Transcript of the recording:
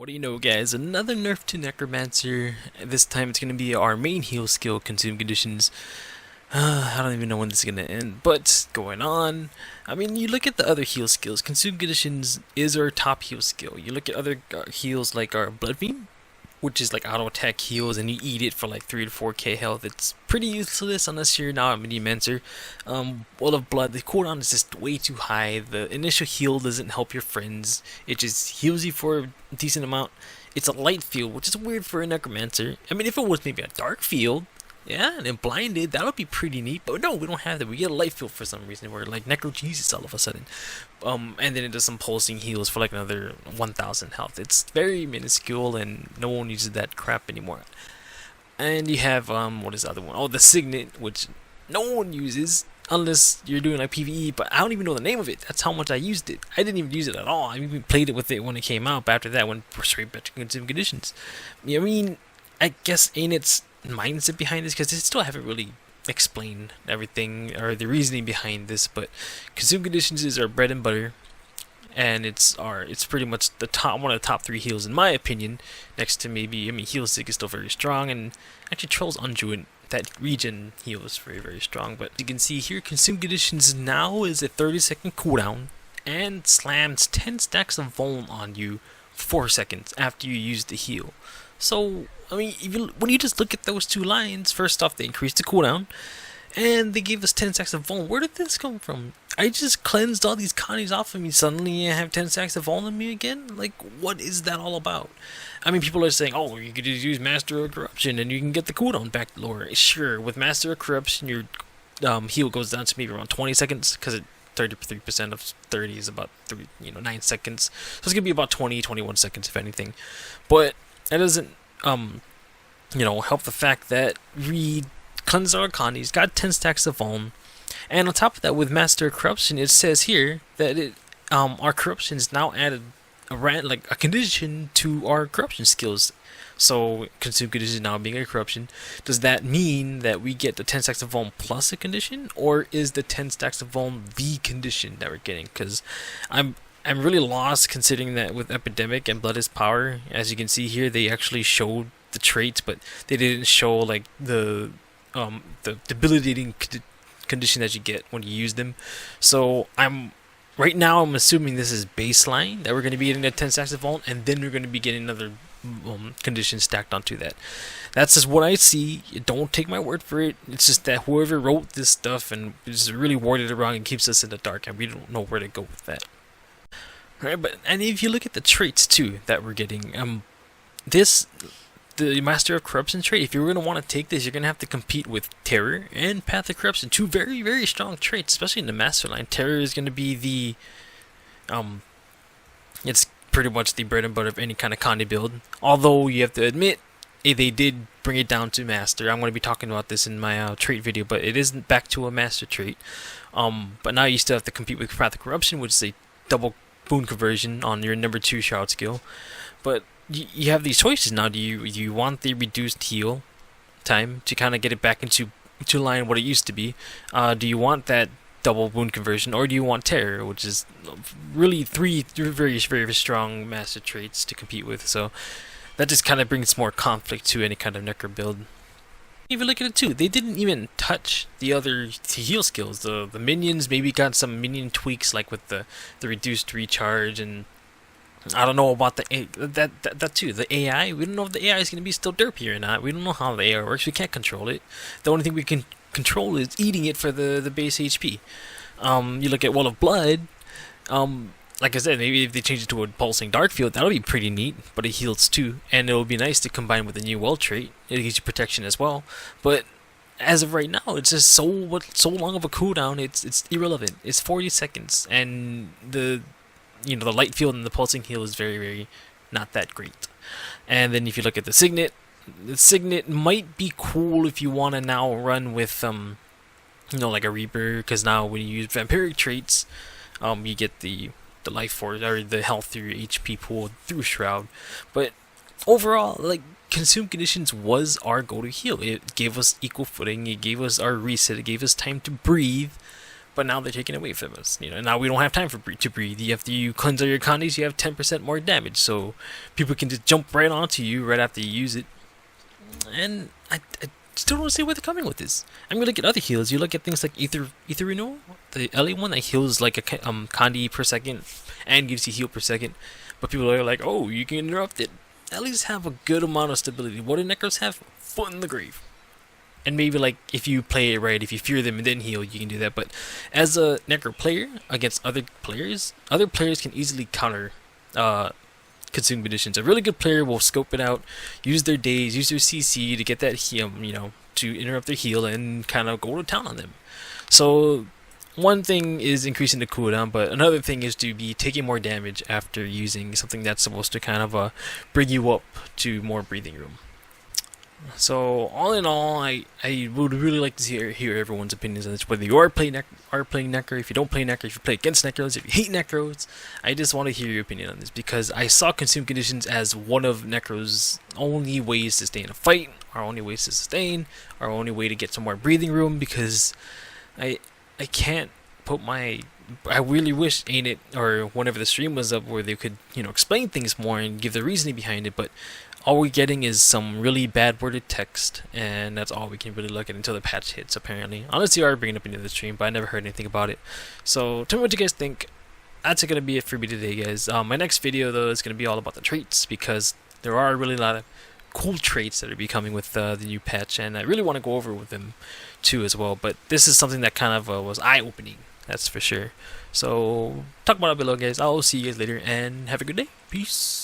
What do you know, guys? Another nerf to Necromancer. This time it's going to be our main heal skill, Consume Conditions. I don't even know when this is going to end, but it's going on. I mean, you look at the other heal skills. Consume Conditions is our top heal skill. You look at other heals like our Blood Beam, which is like auto attack heals, and you eat it for like 3 to 4k health. It's pretty useless unless you're not a mini-mancer. Wall of Blood, the cooldown is just way too high. The initial heal doesn't help your friends. It just heals you for a decent amount. It's a light field, which is weird for a necromancer. I mean, if it was maybe a dark field, yeah, and then blinded, that would be pretty neat. But no, we don't have that. We get a light field for some reason. We're like Necro Jesus all of a sudden. And then it does some pulsing heals for like another 1,000 health. It's very minuscule, and no one uses that crap anymore. And you have what is the other one? Oh, the Signet, which no one uses unless you're doing like PvE. But I don't even know the name of it. That's how much I used it. I didn't even use it at all. I even played it with it when it came out. But after that, went straight back to Consume Conditions. I mean, I guess Anet's mindset behind this, because they still haven't really explained everything or the reasoning behind this, but Consume Conditions is our bread and butter, and it's pretty much the top one of the top 3 heals in my opinion, next to maybe, I mean, Heal Stick is still very strong, and actually Troll's Unduant, that regen heal is very strong. But you can see here, Consume Conditions now is a 30-second cooldown and slams 10 stacks of vuln on you 4 seconds after you use the heal. So, I mean, when you just look at those 2 lines, first off, they increased the cooldown, and they gave us 10 stacks of vuln. Where did this come from? I just cleansed all these connies off of me. Suddenly, I have 10 stacks of vuln on me again? Like, what is that all about? I mean, people are saying, oh, you could just use Master of Corruption, and you can get the cooldown back lower. Sure, with Master of Corruption, your heal goes down to maybe around 20 seconds, because 33% of 30 is about 9 seconds. So it's going to be about 21 seconds, if anything. But that doesn't, help the fact that we cleansed our connies, got 10 stacks of vuln, and on top of that, with Master Corruption, it says here that our corruption is now added a condition to our corruption skills. So, Consume Condition now being a corruption, does that mean that we get the 10 stacks of vuln plus a condition, or is the 10 stacks of vuln the condition that we're getting? Because I'm really lost, considering that with Epidemic and Blood is Power, as you can see here, they actually showed the traits, but they didn't show like the debilitating condition that you get when you use them. So right now I'm assuming this is baseline, that we're going to be getting the 10 stacks of vuln, and then we're going to be getting another condition stacked onto that. That's just what I see. Don't take my word for it. It's just that whoever wrote this stuff and just really worded it wrong and keeps us in the dark, and we don't know where to go with that. Right, and if you look at the traits too that we're getting, the Master of Corruption trait, if you're going to want to take this, you're going to have to compete with Terror and Path of Corruption, 2 very strong traits, especially in the Master line. Terror is going to be the, it's pretty much the bread and butter of any kind of connie build, although you have to admit, they did bring it down to Master. I'm going to be talking about this in my trait video, but it isn't back to a Master trait. But now you still have to compete with Path of Corruption, which is a double boon conversion on your number 2 shroud skill. But you have these choices now. Do you want the reduced heal time to kind of get it back into line what it used to be? Do you want that double wound conversion, or do you want Terror, which is really 3 very strong master traits to compete with? So that just kind of brings more conflict to any kind of Necro build. Even look at it too, they didn't even touch the other heal skills. The minions maybe got some minion tweaks, like with the reduced recharge, and I don't know about that too. The AI, we don't know if the AI is going to be still derpy or not. We don't know how the AI works. We can't control it. The only thing we can control is eating it for the base HP. You look at Wall of Blood. Like I said, maybe if they change it to a pulsing dark field, that'll be pretty neat. But it heals too, and it'll be nice to combine with the new well trait. It gives you protection as well. But as of right now, it's just so long of a cooldown. It's irrelevant. It's 40 seconds, and the light field and the pulsing heal is very not that great. And then if you look at the Signet might be cool if you want to now run with like a Reaper, because now when you use vampiric traits, you get the life force or the health through HP pool through Shroud. But overall, like, Consume Conditions was our go-to heal. It gave us equal footing, it gave us our reset, it gave us time to breathe. but now they're taking away from us. Now we don't have time to breathe. After you cleanse all your condies, you have 10% more damage, so people can just jump right onto you right after you use it. And I still don't see where they're coming with this. I'm gonna look at other heals. You look at things like Ether Renewal, the LA one that heals like a Condi per second and gives you heal per second. But people are like, oh, you can interrupt it. At least have a good amount of stability. What do Necros have? Foot in the grave. And maybe like if you play it right, if you fear them and then heal, you can do that. But as a Necro player against other players can easily counter consume conditions. A really good player will scope it out, use their days, use their CC to get that heal, to interrupt their heal and kind of go to town on them. So one thing is increasing the cooldown, but another thing is to be taking more damage after using something that's supposed to kind of bring you up to more breathing room. So all in all, I would really like to hear everyone's opinions on this. Whether you are playing Necro, if you don't play Necro, if you play against Necros, if you hate Necros, I just want to hear your opinion on this because I saw consume conditions as one of Necro's only ways to stay in a fight, our only ways to sustain, our only way to get some more breathing room. Because I can't put my I really wish Anet or whenever the stream was up where they could explain things more and give the reasoning behind it, but all we're getting is some really bad worded text, and that's all we can really look at until the patch hits, apparently. Unless you are bringing it up into the stream, but I never heard anything about it. So, tell me what you guys think. That's going to be it for me today, guys. My next video, though, is going to be all about the traits, because there are really a lot of cool traits that are becoming with the new patch, and I really want to go over with them, too, as well. But this is something that kind of was eye-opening, that's for sure. So, talk about it below, guys. I'll see you guys later, and have a good day. Peace.